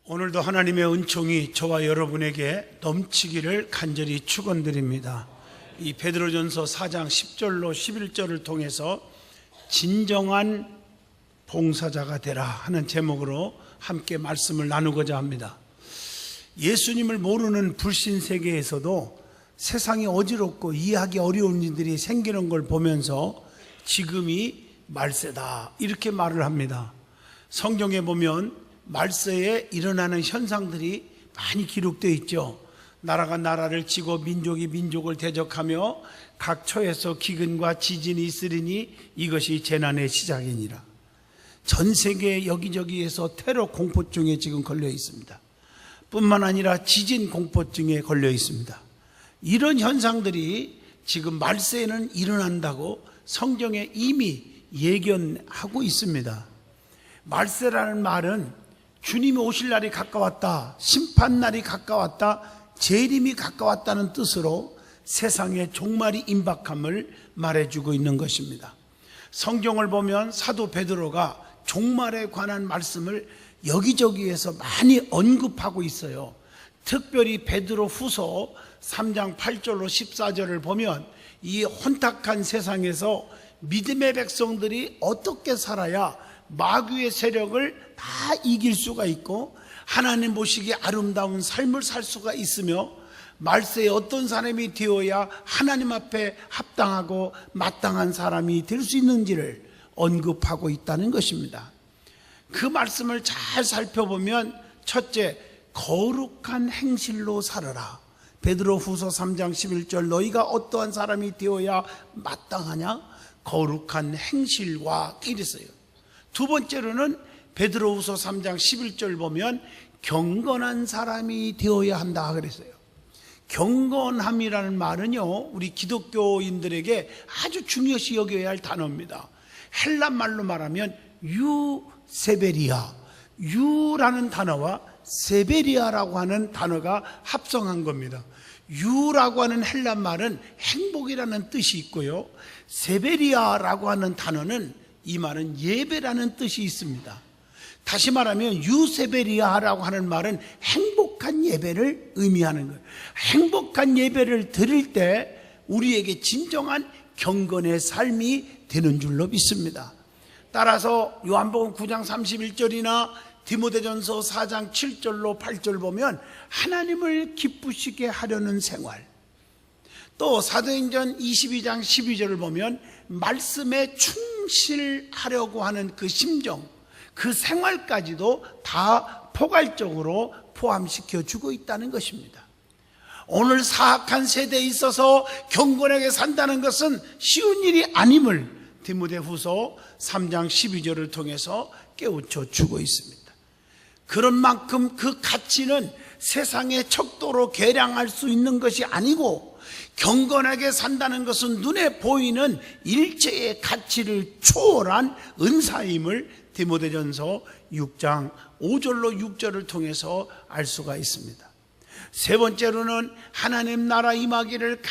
오늘도 하나님의 은총이 저와 여러분에게 넘치기를 간절히 축원드립니다. 이 베드로전서 4장 10절로 11절을 통해서 진정한 봉사자가 되라 하는 제목으로 함께 말씀을 나누고자 합니다. 예수님을 모르는 불신 세계에서도 세상이 어지럽고 이해하기 어려운 일들이 생기는 걸 보면서 지금이 말세다 이렇게 말을 합니다. 성경에 보면 말세에 일어나는 현상들이 많이 기록되어 있죠. 나라가 나라를 치고 민족이 민족을 대적하며 각 처에서 기근과 지진이 있으리니 이것이 재난의 시작이니라. 전 세계 여기저기에서 테러 공포증에 지금 걸려 있습니다. 뿐만 아니라 지진 공포증에 걸려 있습니다. 이런 현상들이 지금 말세에는 일어난다고 성경에 이미 예견하고 있습니다. 말세라는 말은 주님이 오실 날이 가까웠다, 심판날이 가까웠다, 재림이 가까웠다는 뜻으로 세상의 종말이 임박함을 말해주고 있는 것입니다. 성경을 보면 사도 베드로가 종말에 관한 말씀을 여기저기에서 많이 언급하고 있어요. 특별히 베드로 후서 3장 8절로 14절을 보면 이 혼탁한 세상에서 믿음의 백성들이 어떻게 살아야 마귀의 세력을 다 이길 수가 있고 하나님 보시기에 아름다운 삶을 살 수가 있으며 말세에 어떤 사람이 되어야 하나님 앞에 합당하고 마땅한 사람이 될 수 있는지를 언급하고 있다는 것입니다. 그 말씀을 잘 살펴보면 첫째, 거룩한 행실로 살아라. 베드로 후서 3장 11절 너희가 어떠한 사람이 되어야 마땅하냐? 거룩한 행실과 이랬어요. 두 번째로는 베드로후서 3장 11절 보면 경건한 사람이 되어야 한다 그랬어요. 경건함이라는 말은요, 우리 기독교인들에게 아주 중요시 여겨야 할 단어입니다. 헬란 말로 말하면 유세베리아, 유라는 단어와 세베리아라고 하는 단어가 합성한 겁니다. 유라고 하는 헬란 말은 행복이라는 뜻이 있고요, 세베리아라고 하는 단어는 이 말은 예배라는 뜻이 있습니다. 다시 말하면 유세베리아라고 하는 말은 행복한 예배를 의미하는 거예요. 행복한 예배를 드릴 때 우리에게 진정한 경건의 삶이 되는 줄로 믿습니다. 따라서 요한복음 9장 31절이나 디모데전서 4장 7절로 8절 보면 하나님을 기쁘시게 하려는 생활, 또 사도행전 22장 12절을 보면 말씀에 충실하려고 하는 그 심정, 그 생활까지도 다 포괄적으로 포함시켜 주고 있다는 것입니다. 오늘 사악한 세대에 있어서 경건하게 산다는 것은 쉬운 일이 아님을 디모데후서 3장 12절을 통해서 깨우쳐 주고 있습니다. 그런 만큼 그 가치는 세상의 척도로 계량할 수 있는 것이 아니고 경건하게 산다는 것은 눈에 보이는 일체의 가치를 초월한 은사임을 디모데전서 6장 5절로 6절을 통해서 알 수가 있습니다. 세 번째로는 하나님 나라 임하기를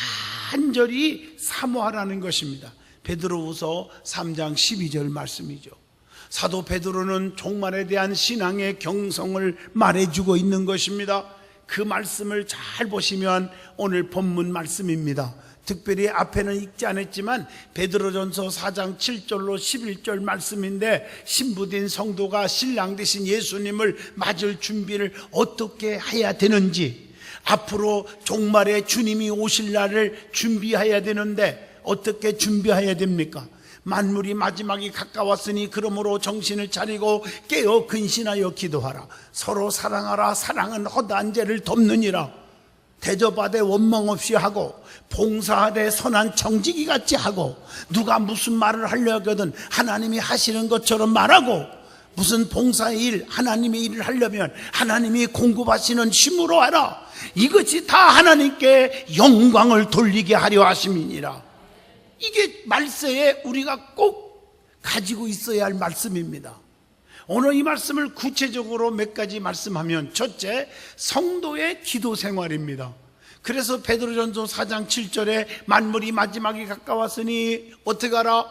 간절히 사모하라는 것입니다. 베드로후서 3장 12절 말씀이죠. 사도 베드로는 종말에 대한 신앙의 경성을 말해주고 있는 것입니다. 그 말씀을 잘 보시면 오늘 본문 말씀입니다. 특별히 앞에는 읽지 않았지만 베드로전서 4장 7절로 11절 말씀인데, 신부된 성도가 신랑 되신 예수님을 맞을 준비를 어떻게 해야 되는지, 앞으로 종말에 주님이 오실 날을 준비해야 되는데 어떻게 준비해야 됩니까? 만물이 마지막이 가까웠으니 그러므로 정신을 차리고 깨어 근신하여 기도하라. 서로 사랑하라. 사랑은 허다한 죄를 덮느니라. 대접하되 원망 없이 하고 봉사하되 선한 청지기 같이 하고, 누가 무슨 말을 하려거든 하나님이 하시는 것처럼 말하고, 무슨 봉사의 일, 하나님의 일을 하려면 하나님이 공급하시는 힘으로 하라. 이것이 다 하나님께 영광을 돌리게 하려 하심이니라. 이게 말세에 우리가 꼭 가지고 있어야 할 말씀입니다. 오늘 이 말씀을 구체적으로 몇 가지 말씀하면, 첫째, 성도의 기도 생활입니다. 그래서 베드로전서 4장 7절에 만물이 마지막이 가까웠으니 어떻게 하라?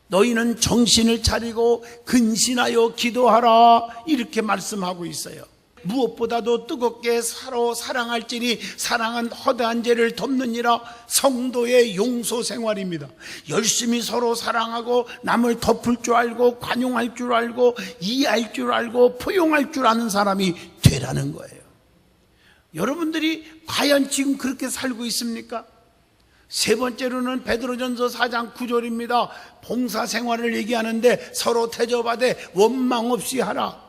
너희는 정신을 차리고 근신하여 기도하라, 이렇게 말씀하고 있어요. 무엇보다도 뜨겁게 서로 사랑할지니 사랑은 허다한 죄를 덮느니라. 성도의 용서 생활입니다. 열심히 서로 사랑하고 남을 덮을 줄 알고 관용할 줄 알고 이해할 줄 알고 포용할 줄 아는 사람이 되라는 거예요. 여러분들이 과연 지금 그렇게 살고 있습니까? 세 번째로는 베드로전서 4장 9절입니다. 봉사생활을 얘기하는데 서로 대접하되 원망 없이 하라.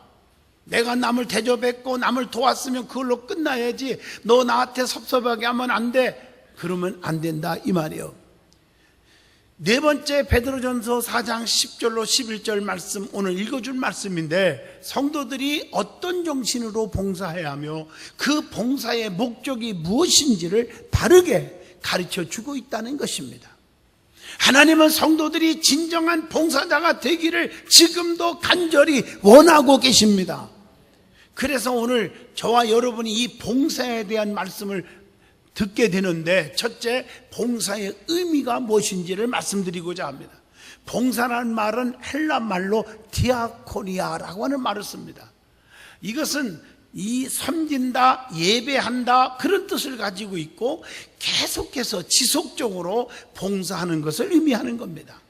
내가 남을 대접했고 남을 도왔으면 그걸로 끝나야지, 너 나한테 섭섭하게 하면 안 돼, 그러면 안 된다 이 말이에요. 네 번째 베드로전서 4장 10절로 11절 말씀, 오늘 읽어줄 말씀인데, 성도들이 어떤 정신으로 봉사해야 하며 그 봉사의 목적이 무엇인지를 바르게 가르쳐 주고 있다는 것입니다. 하나님은 성도들이 진정한 봉사자가 되기를 지금도 간절히 원하고 계십니다. 그래서 오늘 저와 여러분이 이 봉사에 대한 말씀을 듣게 되는데, 첫째, 봉사의 의미가 무엇인지를 말씀드리고자 합니다. 봉사라는 말은 헬라 말로 디아코니아라고 하는 말을 씁니다. 이것은 이 섬긴다, 예배한다, 그런 뜻을 가지고 있고 계속해서 지속적으로 봉사하는 것을 의미하는 겁니다.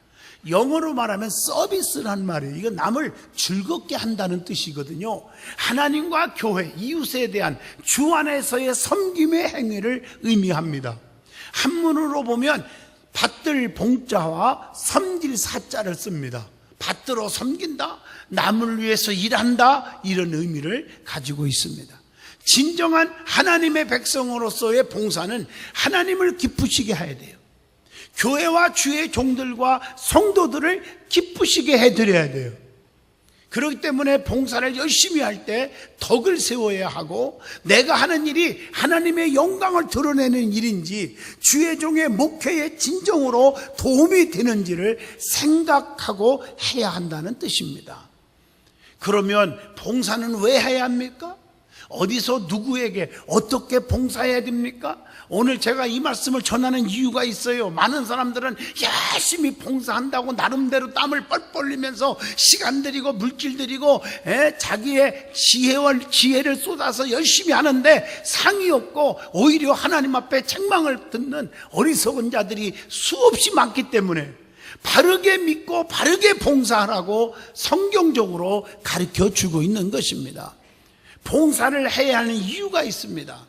영어로 말하면 서비스란 말이에요. 이거 남을 즐겁게 한다는 뜻이거든요. 하나님과 교회, 이웃에 대한 주 안에서의 섬김의 행위를 의미합니다. 한문으로 보면 받들 봉자와 섬길 사자를 씁니다. 받들어 섬긴다, 남을 위해서 일한다, 이런 의미를 가지고 있습니다. 진정한 하나님의 백성으로서의 봉사는 하나님을 기쁘시게 해야 돼요. 교회와 주의 종들과 성도들을 기쁘시게 해드려야 돼요. 그렇기 때문에 봉사를 열심히 할 때 덕을 세워야 하고, 내가 하는 일이 하나님의 영광을 드러내는 일인지 주의 종의 목회에 진정으로 도움이 되는지를 생각하고 해야 한다는 뜻입니다. 그러면 봉사는 왜 해야 합니까? 어디서 누구에게 어떻게 봉사해야 됩니까? 오늘 제가 이 말씀을 전하는 이유가 있어요. 많은 사람들은 열심히 봉사한다고 나름대로 땀을 뻘뻘 흘리면서 시간 들이고 물질 들이고 자기의 지혜를 쏟아서 열심히 하는데 상이 없고 오히려 하나님 앞에 책망을 듣는 어리석은 자들이 수없이 많기 때문에 바르게 믿고 바르게 봉사하라고 성경적으로 가르쳐 주고 있는 것입니다. 봉사를 해야 하는 이유가 있습니다.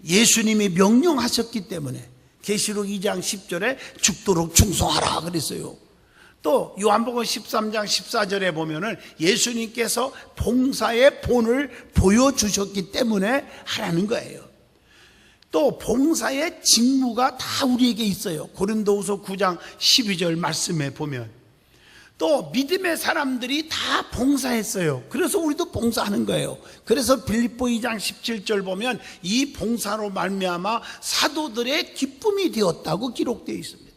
예수님이 명령하셨기 때문에. 계시록 2장 10절에 죽도록 충성하라 그랬어요. 또 요한복음 13장 14절에 보면은 예수님께서 봉사의 본을 보여주셨기 때문에 하라는 거예요. 또 봉사의 직무가 다 우리에게 있어요. 고린도후서 9장 12절 말씀에 보면 또 믿음의 사람들이 다 봉사했어요. 그래서 우리도 봉사하는 거예요. 그래서 빌립보 2장 17절 보면 이 봉사로 말미암아 사도들의 기쁨이 되었다고 기록되어 있습니다.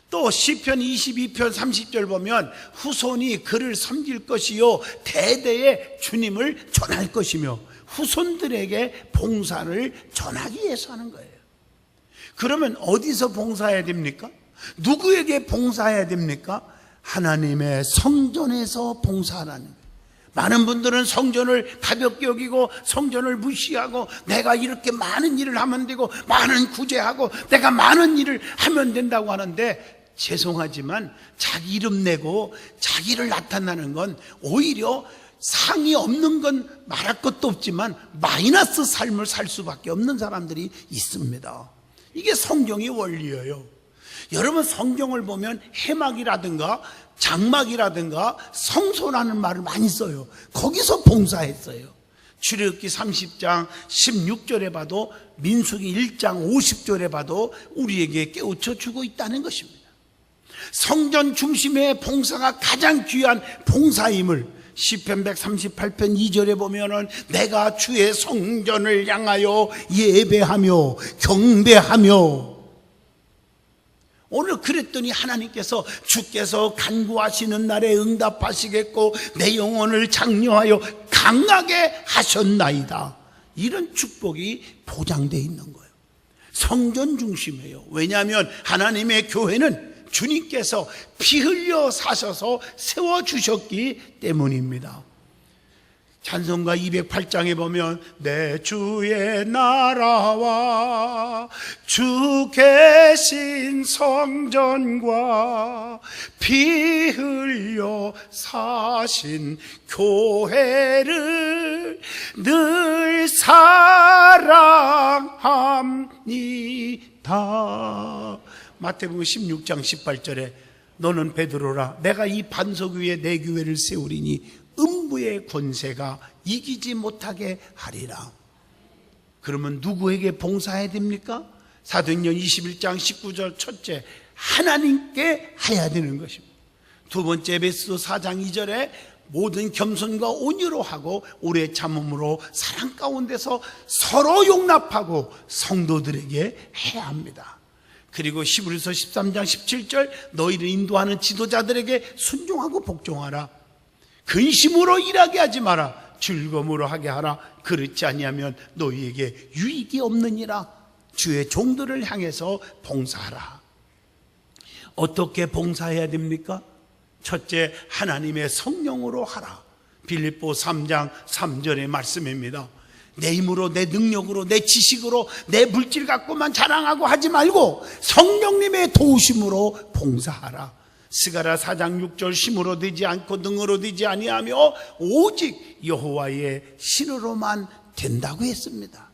또 시편 22편 30절 보면 후손이 그를 섬길 것이요 대대에 주님을 전할 것이며, 후손들에게 봉사를 전하기 위해서 하는 거예요. 그러면 어디서 봉사해야 됩니까? 누구에게 봉사해야 됩니까? 하나님의 성전에서 봉사하라는 거예요. 많은 분들은 성전을 가볍게 여기고 성전을 무시하고 내가 이렇게 많은 일을 하면 되고 많은 구제하고 내가 많은 일을 하면 된다고 하는데, 죄송하지만 자기 이름 내고 자기를 나타나는 건 오히려 상이 없는 건 말할 것도 없지만 마이너스 삶을 살 수밖에 없는 사람들이 있습니다. 이게 성경의 원리예요. 여러분, 성경을 보면 해막이라든가 장막이라든가 성소라는 말을 많이 써요. 거기서 봉사했어요. 출애굽기 30장 16절에 봐도 민수기 1장 50절에 봐도 우리에게 깨우쳐 주고 있다는 것입니다. 성전 중심의 봉사가 가장 귀한 봉사임을 시편 138편 2절에 보면은 내가 주의 성전을 향하여 예배하며 경배하며, 오늘 그랬더니 하나님께서 주께서 간구하시는 날에 응답하시겠고 내 영혼을 장려하여 강하게 하셨나이다. 이런 축복이 보장되어 있는 거예요. 성전 중심이에요. 왜냐하면 하나님의 교회는 주님께서 피 흘려 사셔서 세워주셨기 때문입니다. 찬송가 208장에 보면 내 주의 나라와 주 계신 성전과 피 흘려 사신 교회를 늘 사랑합니다. 마태복음 16장 18절에 너는 베드로라 내가 이 반석 위에 내 교회를 세우리니 음부의 권세가 이기지 못하게 하리라. 그러면 누구에게 봉사해야 됩니까? 사도행전 21장 19절 첫째, 하나님께 해야 되는 것입니다. 두 번째, 에베소서 4장 2절에 모든 겸손과 온유로 하고 오래 참음으로 사랑 가운데서 서로 용납하고 성도들에게 해야 합니다. 그리고 히브리서 13장 17절 너희를 인도하는 지도자들에게 순종하고 복종하라. 근심으로 일하게 하지 마라. 즐거움으로 하게 하라. 그렇지 아니하면 너희에게 유익이 없느니라. 주의 종들을 향해서 봉사하라. 어떻게 봉사해야 됩니까? 첫째, 하나님의 성령으로 하라. 빌립보 3장 3절의 말씀입니다. 내 힘으로, 내 능력으로, 내 지식으로, 내 물질 갖고만 자랑하고 하지 말고 성령님의 도우심으로 봉사하라. 스가랴 4장 6절 힘으로 되지 않고 능으로 되지 아니하며 오직 여호와의 신으로만 된다고 했습니다.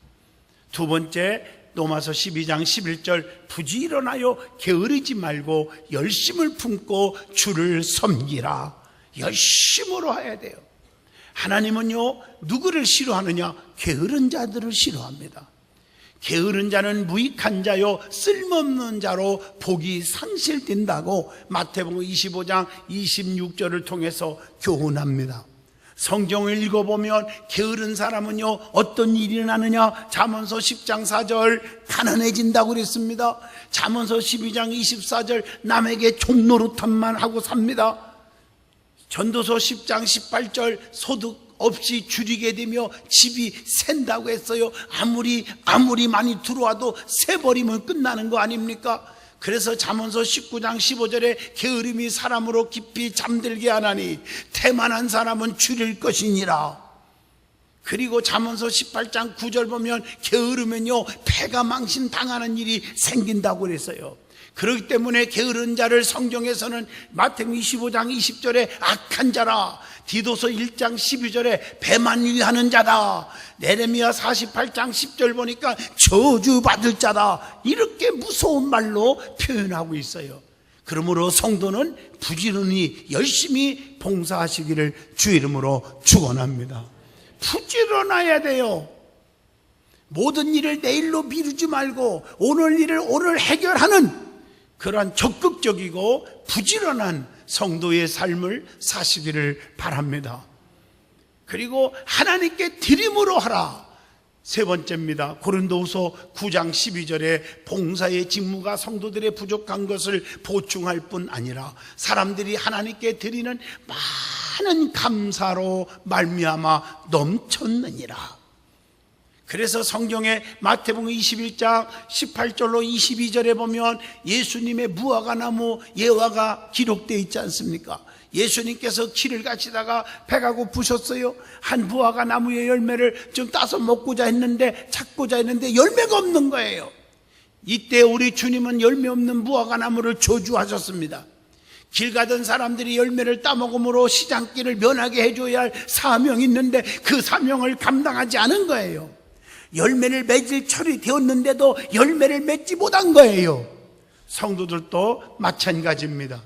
두 번째, 로마서 12장 11절 부지런하여 게으르지 말고 열심을 품고 주를 섬기라. 열심으로 해야 돼요. 하나님은요 누구를 싫어하느냐? 게으른 자들을 싫어합니다. 게으른 자는 무익한 자요 쓸모없는 자로 복이 상실된다고 마태복음 25장 26절을 통해서 교훈합니다. 성경을 읽어보면 게으른 사람은요 어떤 일이 일어나느냐? 잠언서 10장 4절 가난해진다고 그랬습니다. 잠언서 12장 24절 남에게 종노릇함만 하고 삽니다. 전도서 10장 18절 소득 없이 줄이게 되며 집이 샌다고 했어요. 아무리 많이 들어와도 새버리면 끝나는 거 아닙니까? 그래서 잠언서 19장 15절에 게으름이 사람으로 깊이 잠들게 하나니 태만한 사람은 줄일 것이니라. 그리고 잠언서 18장 9절 보면 게으르면요 패가 망신당하는 일이 생긴다고 그랬어요. 그렇기 때문에 게으른 자를 성경에서는 마태복음 25장 20절에 악한 자라, 디도서 1장 12절에 배만 위하는 자다, 예레미야 48장 10절 보니까 저주받을 자다, 이렇게 무서운 말로 표현하고 있어요. 그러므로 성도는 부지런히 열심히 봉사하시기를 주 이름으로 축원합니다. 부지런해야 돼요. 모든 일을 내일로 미루지 말고 오늘 일을 오늘 해결하는 그러한 적극적이고 부지런한 성도의 삶을 사시기를 바랍니다. 그리고 하나님께 드림으로 하라. 세 번째입니다. 고린도후서 9장 12절에 봉사의 직무가 성도들의 부족한 것을 보충할 뿐 아니라 사람들이 하나님께 드리는 많은 감사로 말미암아 넘쳤느니라. 그래서 성경에 마태복음 21장 18절로 22절에 보면 예수님의 무화과나무 예화가 기록되어 있지 않습니까? 예수님께서 길을 가시다가 배가 고프셨어요. 한 무화과나무의 열매를 좀 따서 먹고자 했는데 찾고자 했는데 열매가 없는 거예요. 이때 우리 주님은 열매 없는 무화과나무를 저주하셨습니다. 길 가던 사람들이 열매를 따먹음으로 시장길을 면하게 해줘야 할 사명이 있는데 그 사명을 감당하지 않은 거예요. 열매를 맺을 철이 되었는데도 열매를 맺지 못한 거예요. 성도들도 마찬가지입니다.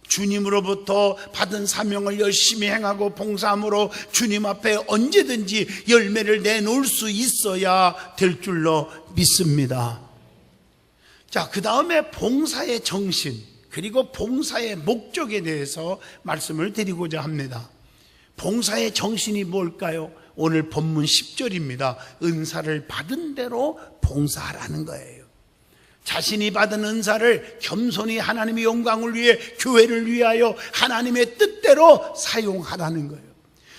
주님으로부터 받은 사명을 열심히 행하고 봉사함으로 주님 앞에 언제든지 열매를 내놓을 수 있어야 될 줄로 믿습니다. 자, 그 다음에 봉사의 정신 그리고 봉사의 목적에 대해서 말씀을 드리고자 합니다. 봉사의 정신이 뭘까요? 오늘 본문 10절입니다. 은사를 받은 대로 봉사하라는 거예요. 자신이 받은 은사를 겸손히 하나님의 영광을 위해 교회를 위하여 하나님의 뜻대로 사용하라는 거예요.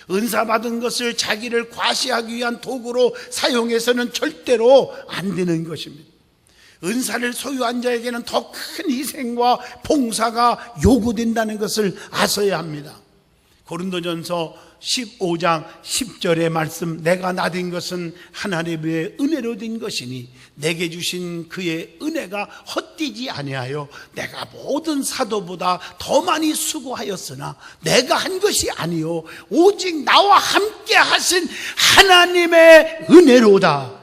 은사 받은 것을 자기를 과시하기 위한 도구로 사용해서는 절대로 안 되는 것입니다. 은사를 소유한 자에게는 더 큰 희생과 봉사가 요구된다는 것을 아셔야 합니다. 고린도전서 15장 10절의 말씀, 내가 나된 것은 하나님의 은혜로 된 것이니 내게 주신 그의 은혜가 헛되지 아니하여 내가 모든 사도보다 더 많이 수고하였으나 내가 한 것이 아니요 오직 나와 함께 하신 하나님의 은혜로다.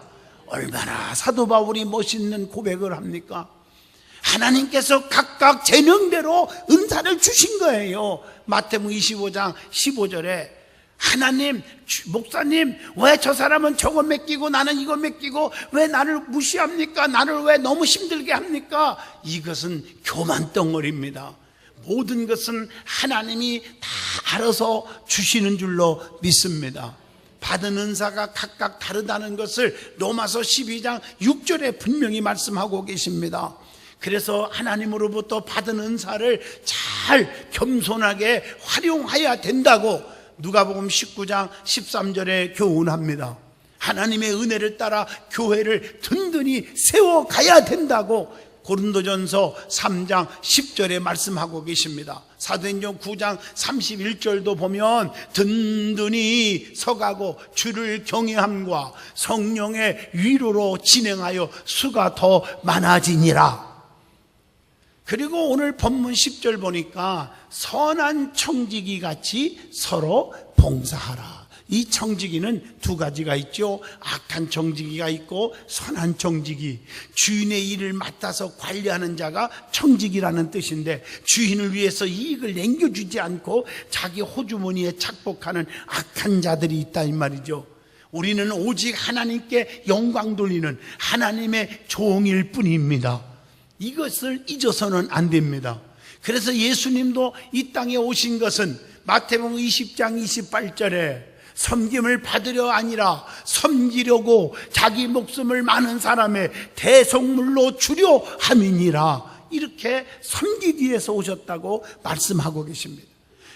얼마나 사도 바울이 멋있는 고백을 합니까? 하나님께서 각각 재능대로 은사를 주신 거예요. 마태복음 25장 15절에 하나님, 목사님, 왜 저 사람은 저거 맡기고 나는 이거 맡기고 왜 나를 무시합니까? 나를 왜 너무 힘들게 합니까? 이것은 교만 덩어리입니다. 모든 것은 하나님이 다 알아서 주시는 줄로 믿습니다. 받은 은사가 각각 다르다는 것을 로마서 12장 6절에 분명히 말씀하고 계십니다. 그래서 하나님으로부터 받은 은사를 잘 겸손하게 활용해야 된다고 누가복음 19장 13절에 교훈합니다. 하나님의 은혜를 따라 교회를 든든히 세워가야 된다고 고린도전서 3장 10절에 말씀하고 계십니다. 사도행전 9장 31절도 보면 든든히 서가고 주를 경외함과 성령의 위로로 진행하여 수가 더 많아지니라. 그리고 오늘 본문 10절 보니까 선한 청지기 같이 서로 봉사하라. 이 청지기는 두 가지가 있죠. 악한 청지기가 있고 선한 청지기. 주인의 일을 맡아서 관리하는 자가 청지기라는 뜻인데 주인을 위해서 이익을 남겨주지 않고 자기 호주머니에 착복하는 악한 자들이 있다 이 말이죠. 우리는 오직 하나님께 영광 돌리는 하나님의 종일 뿐입니다. 이것을 잊어서는 안 됩니다. 그래서 예수님도 이 땅에 오신 것은 마태복음 20장 28절에 섬김을 받으려 아니라 섬기려고 자기 목숨을 많은 사람의 대속물로 주려 함이니라. 이렇게 섬기기 위해서 오셨다고 말씀하고 계십니다.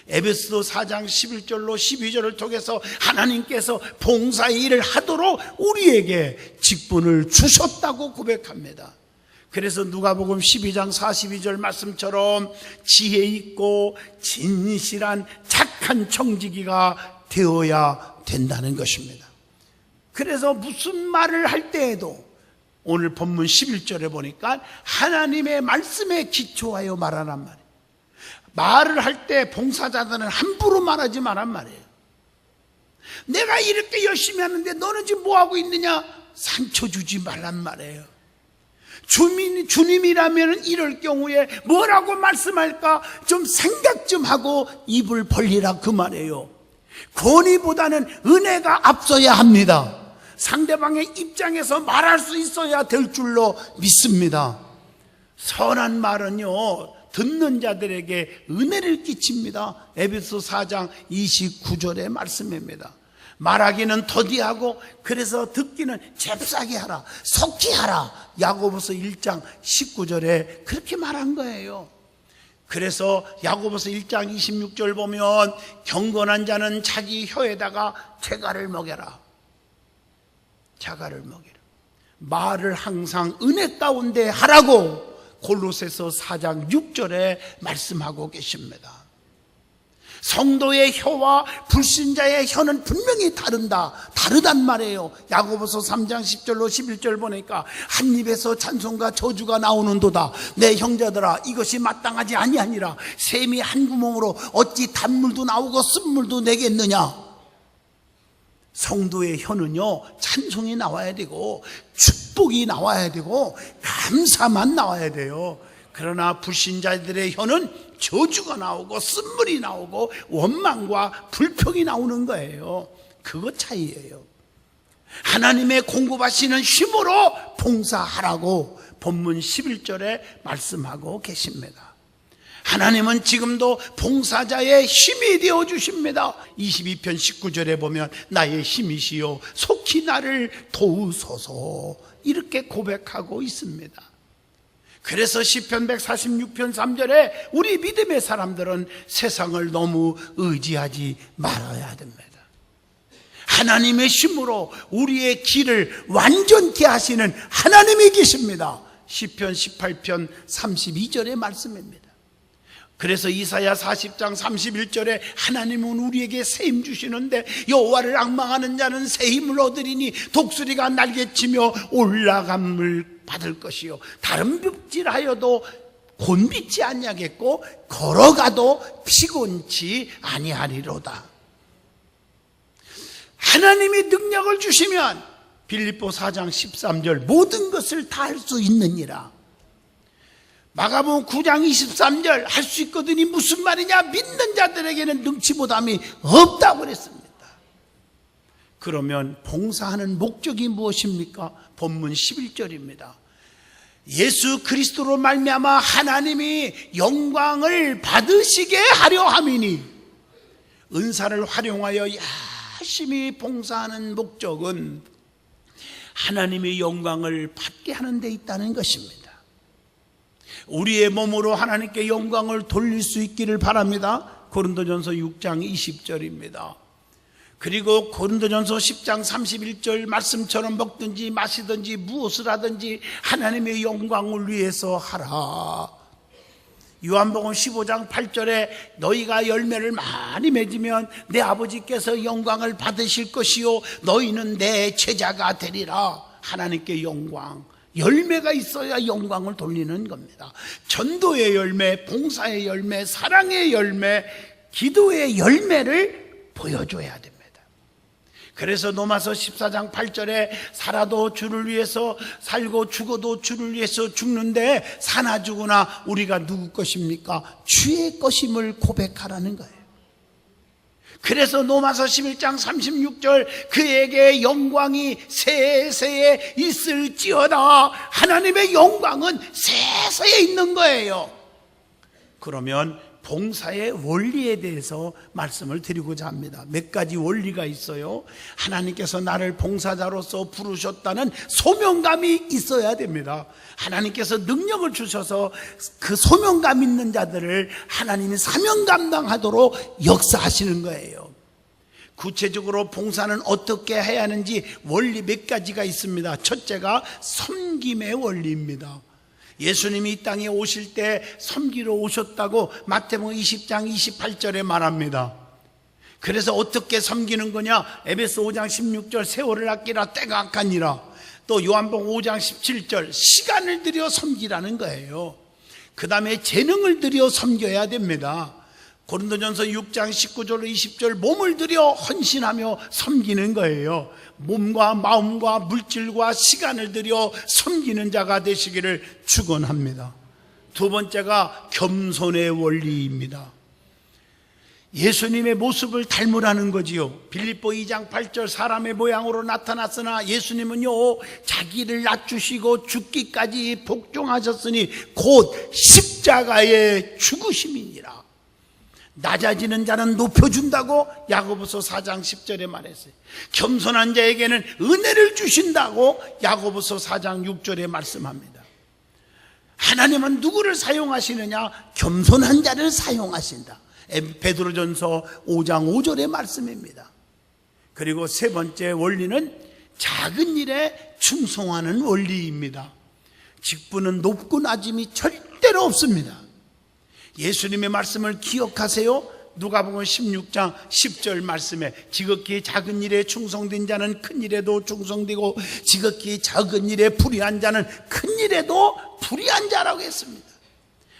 에베소서 4장 11절로 12절을 통해서 하나님께서 봉사의 일을 하도록 우리에게 직분을 주셨다고 고백합니다. 그래서 누가복음 12장 42절 말씀처럼 지혜 있고 진실한 착한 청지기가 되어야 된다는 것입니다. 그래서 무슨 말을 할 때에도 오늘 본문 11절에 보니까 하나님의 말씀에 기초하여 말하란 말이에요. 말을 할 때 봉사자들은 함부로 말하지 말란 말이에요. 내가 이렇게 열심히 하는데 너는 지금 뭐하고 있느냐? 상처 주지 말란 말이에요. 주님이라면 이럴 경우에 뭐라고 말씀할까 좀 생각 좀 하고 입을 벌리라 그 말이에요. 권위보다는 은혜가 앞서야 합니다. 상대방의 입장에서 말할 수 있어야 될 줄로 믿습니다. 선한 말은요 듣는 자들에게 은혜를 끼칩니다. 에베소 4장 29절의 말씀입니다. 말하기는 더디하고 그래서 듣기는 잽싸게 하라, 속히 하라. 야고보서 1장 19절에 그렇게 말한 거예요. 그래서 야고보서 1장 26절 보면 경건한 자는 자기 혀에다가 재갈을 먹여라. 자갈을 먹여라. 말을 항상 은혜 가운데 하라고 골로새서 4장 6절에 말씀하고 계십니다. 성도의 혀와 불신자의 혀는 분명히 다르단 말이에요. 야고보서 3장 10절로 11절 보니까 한 입에서 찬송과 저주가 나오는도다. 내 형제들아 이것이 마땅하지 아니하니라. 샘이 한 구멍으로 어찌 단물도 나오고 쓴물도 내겠느냐. 성도의 혀는요 찬송이 나와야 되고 축복이 나와야 되고 감사만 나와야 돼요. 그러나 불신자들의 혀는 저주가 나오고 쓴물이 나오고 원망과 불평이 나오는 거예요. 그거 차이예요. 하나님의 공급하시는 힘으로 봉사하라고 본문 11절에 말씀하고 계십니다. 하나님은 지금도 봉사자의 힘이 되어 주십니다. 22편 19절에 보면 나의 힘이시여 속히 나를 도우소서 이렇게 고백하고 있습니다. 그래서 시편 146편 3절에 우리 믿음의 사람들은 세상을 너무 의지하지 말아야 됩니다. 하나님의 힘으로 우리의 길을 완전케 하시는 하나님이 계십니다. 시편 18편 32절의 말씀입니다. 그래서 이사야 40장 31절에 하나님은 우리에게 새 힘 주시는데 여호와를 앙망하는 자는 새 힘을 얻으리니 독수리가 날개치며 올라감을 받을 것이요 다른 벽질하여도 곤비지 아니하겠고 걸어가도 피곤치 아니하리로다. 하나님이 능력을 주시면 빌립보 4장 13절 모든 것을 다 할 수 있느니라. 마가복음 9장 23절 할 수 있거든이 무슨 말이냐? 믿는 자들에게는 능치보담이 없다고 그랬습니다. 그러면 봉사하는 목적이 무엇입니까? 본문 11절입니다. 예수 그리스도로 말미암아 하나님이 영광을 받으시게 하려 함이니, 은사를 활용하여 열심히 봉사하는 목적은 하나님의 영광을 받게 하는 데 있다는 것입니다. 우리의 몸으로 하나님께 영광을 돌릴 수 있기를 바랍니다. 고린도전서 6장 20절입니다. 그리고 고린도전서 10장 31절 말씀처럼 먹든지 마시든지 무엇을 하든지 하나님의 영광을 위해서 하라. 요한복음 15장 8절에 너희가 열매를 많이 맺으면 내 아버지께서 영광을 받으실 것이요 너희는 내 제자가 되리라. 하나님께 영광, 열매가 있어야 영광을 돌리는 겁니다. 전도의 열매, 봉사의 열매, 사랑의 열매, 기도의 열매를 보여줘야 됩니다. 그래서 로마서 14장 8절에 살아도 주를 위해서 살고 죽어도 주를 위해서 죽는데 사나 죽으나 우리가 누구 것입니까? 주의 것임을 고백하라는 거예요. 그래서 로마서 11장 36절 그에게 영광이 세세에 있을지어다. 하나님의 영광은 세세에 있는 거예요. 그러면 봉사의 원리에 대해서 말씀을 드리고자 합니다. 몇 가지 원리가 있어요. 하나님께서 나를 봉사자로서 부르셨다는 소명감이 있어야 됩니다. 하나님께서 능력을 주셔서 그 소명감 있는 자들을 하나님이 사명 감당하도록 역사하시는 거예요. 구체적으로 봉사는 어떻게 해야 하는지 원리 몇 가지가 있습니다. 첫째가 섬김의 원리입니다. 예수님이 이 땅에 오실 때 섬기러 오셨다고 마태복음 20장 28절에 말합니다. 그래서 어떻게 섬기는 거냐? 에베소 5장 16절 세월을 아끼라 때가 악하니라. 또 요한복음 5장 17절 시간을 들여 섬기라는 거예요. 그 다음에 재능을 들여 섬겨야 됩니다. 고린도전서 6장 19절로 20절 몸을 들여 헌신하며 섬기는 거예요. 몸과 마음과 물질과 시간을 들여 섬기는 자가 되시기를 축원합니다. 두 번째가 겸손의 원리입니다. 예수님의 모습을 닮으라는 거지요. 빌립보 2장 8절 사람의 모양으로 나타났으나 예수님은요 자기를 낮추시고 죽기까지 복종하셨으니 곧 십자가의 죽으심이니라. 낮아지는 자는 높여준다고 야고보서 4장 10절에 말했어요. 겸손한 자에게는 은혜를 주신다고 야고보서 4장 6절에 말씀합니다. 하나님은 누구를 사용하시느냐? 겸손한 자를 사용하신다. 베드로전서 5장 5절의 말씀입니다. 그리고 세 번째 원리는 작은 일에 충성하는 원리입니다. 직분은 높고 낮음이 절대로 없습니다. 예수님의 말씀을 기억하세요. 누가복음 16장 10절 말씀에 지극히 작은 일에 충성된 자는 큰 일에도 충성되고 지극히 작은 일에 불의한 자는 큰 일에도 불의한 자라고 했습니다.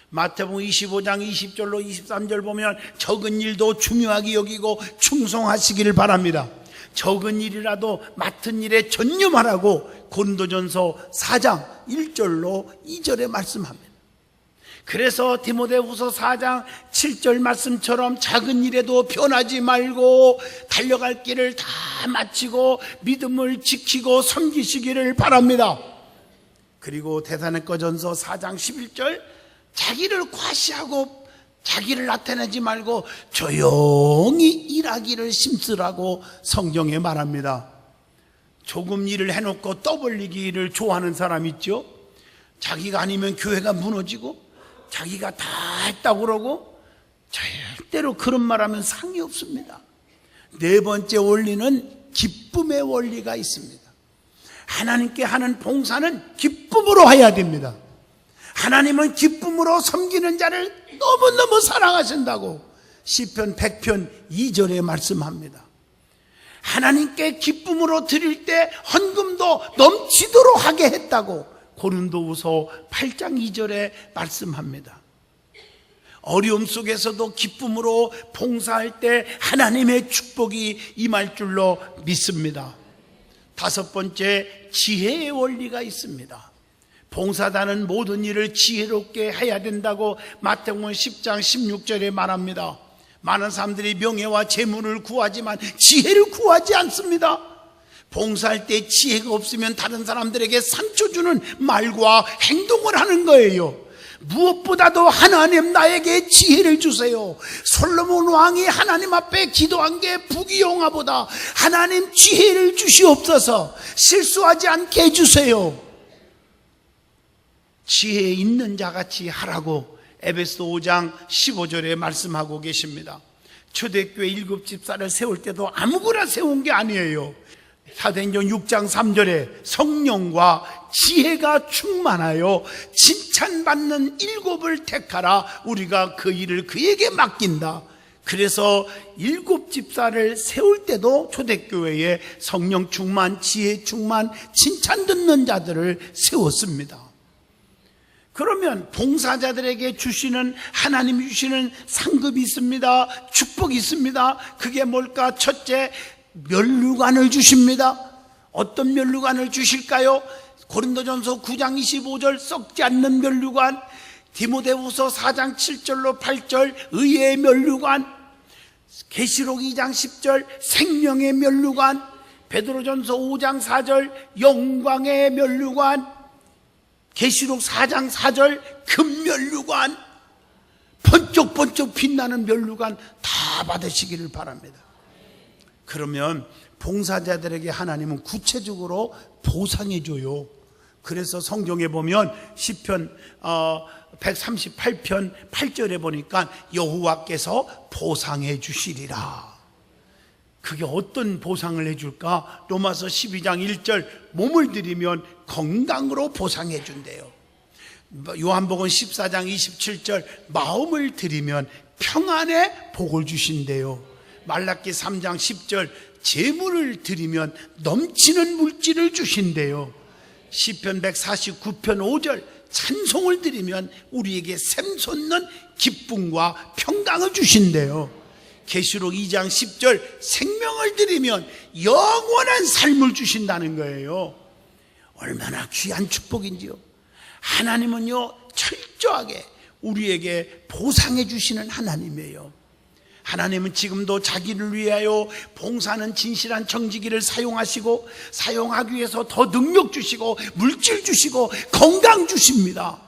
마태복음 25장 20절로 23절 보면 적은 일도 중요하게 여기고 충성하시기를 바랍니다. 적은 일이라도 맡은 일에 전념하라고 고린도전서 4장 1절로 2절에 말씀합니다. 그래서 디모데후서 4장 7절 말씀처럼 작은 일에도 변하지 말고 달려갈 길을 다 마치고 믿음을 지키고 섬기시기를 바랍니다. 그리고 데살로니가전서 4장 11절 자기를 과시하고 자기를 나타내지 말고 조용히 일하기를 심쓰라고 성경에 말합니다. 조금 일을 해놓고 떠벌리기를 좋아하는 사람 있죠? 자기가 아니면 교회가 무너지고 자기가 다 했다고 그러고 절대로 그런 말하면 상이 없습니다. 네 번째 원리는 기쁨의 원리가 있습니다. 하나님께 하는 봉사는 기쁨으로 해야 됩니다. 하나님은 기쁨으로 섬기는 자를 너무너무 사랑하신다고 시편 100편 2절에 말씀합니다. 하나님께 기쁨으로 드릴 때 헌금도 넘치도록 하게 했다고 고린도후서 8장 2절에 말씀합니다. 어려움 속에서도 기쁨으로 봉사할 때 하나님의 축복이 임할 줄로 믿습니다. 다섯 번째, 지혜의 원리가 있습니다. 봉사단은 모든 일을 지혜롭게 해야 된다고 마태복음 10장 16절에 말합니다. 많은 사람들이 명예와 재물을 구하지만 지혜를 구하지 않습니다. 봉사할 때 지혜가 없으면 다른 사람들에게 상처 주는 말과 행동을 하는 거예요. 무엇보다도 하나님 나에게 지혜를 주세요. 솔로몬 왕이 하나님 앞에 기도한 게 부귀영화보다 하나님 지혜를 주시옵소서, 실수하지 않게 해주세요. 지혜 있는 자같이 하라고 에베소 5장 15절에 말씀하고 계십니다. 초대교회 7집사를 세울 때도 아무거나 세운 게 아니에요. 사도행전 6장 3절에 성령과 지혜가 충만하여 칭찬받는 7을 택하라. 우리가 그 일을 그에게 맡긴다. 그래서 7집사를 세울 때도 초대교회에 성령 충만, 지혜 충만, 칭찬 듣는 자들을 세웠습니다. 그러면 봉사자들에게 주시는, 하나님이 주시는 상급이 있습니다. 축복이 있습니다. 그게 뭘까? 첫째, 면류관을 주십니다. 어떤 면류관을 주실까요? 고린도전서 9장 25절 썩지 않는 면류관, 디모데후서 4장 7절로 8절 의의 면류관, 계시록 2장 10절 생명의 면류관, 베드로전서 5장 4절 영광의 면류관, 계시록 4장 4절 금면류관, 번쩍번쩍 빛나는 면류관 다 받으시기를 바랍니다. 그러면 봉사자들에게 하나님은 구체적으로 보상해 줘요. 그래서 성경에 보면 시편 138편 8절에 보니까 여호와께서 보상해 주시리라. 그게 어떤 보상을 해줄까? 로마서 12장 1절 몸을 드리면 건강으로 보상해 준대요. 요한복음 14장 27절 마음을 드리면 평안의 복을 주신대요. 말라기 3장 10절 재물을 드리면 넘치는 물질을 주신대요. 시편 149편 5절 찬송을 드리면 우리에게 샘솟는 기쁨과 평강을 주신대요. 계시록 2장 10절 생명을 드리면 영원한 삶을 주신다는 거예요. 얼마나 귀한 축복인지요. 하나님은요 철저하게 우리에게 보상해 주시는 하나님이에요. 하나님은 지금도 자기를 위하여 봉사하는 진실한 정직이를 사용하시고, 사용하기 위해서 더 능력 주시고 물질 주시고 건강 주십니다.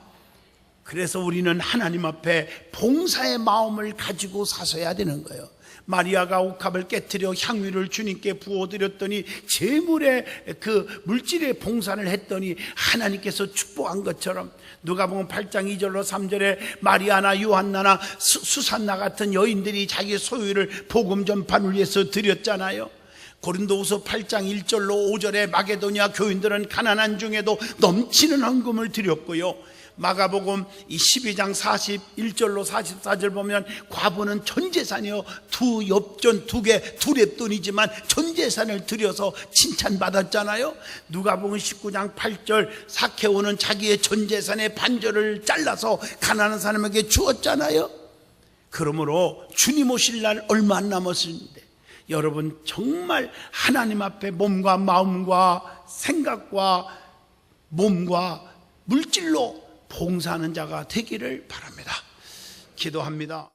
그래서 우리는 하나님 앞에 봉사의 마음을 가지고 사서야 되는 거예요. 마리아가 옥합을 깨트려 향유를 주님께 부어드렸더니 재물의 그 물질의 봉사를 했더니 하나님께서 축복한 것처럼, 누가복음 8장 2절로 3절에 마리아나 요한나나 수산나 같은 여인들이 자기 소유를 복음 전파를 위해서 드렸잖아요. 고린도후서 8장 1절로 5절에 마게도니아 교인들은 가난한 중에도 넘치는 헌금을 드렸고요. 마가복음 12장 41절로 44절 보면 과부는 전 재산이요 두 엽전 두 개 두 랩돈이지만 전 재산을 들여서 칭찬받았잖아요. 누가복음 19장 8절 삭개오는 자기의 전 재산의 반절을 잘라서 가난한 사람에게 주었잖아요. 그러므로 주님 오실 날 얼마 안 남았는데 여러분 정말 하나님 앞에 몸과 마음과 생각과 몸과 물질로 봉사하는 자가 되기를 바랍니다. 기도합니다.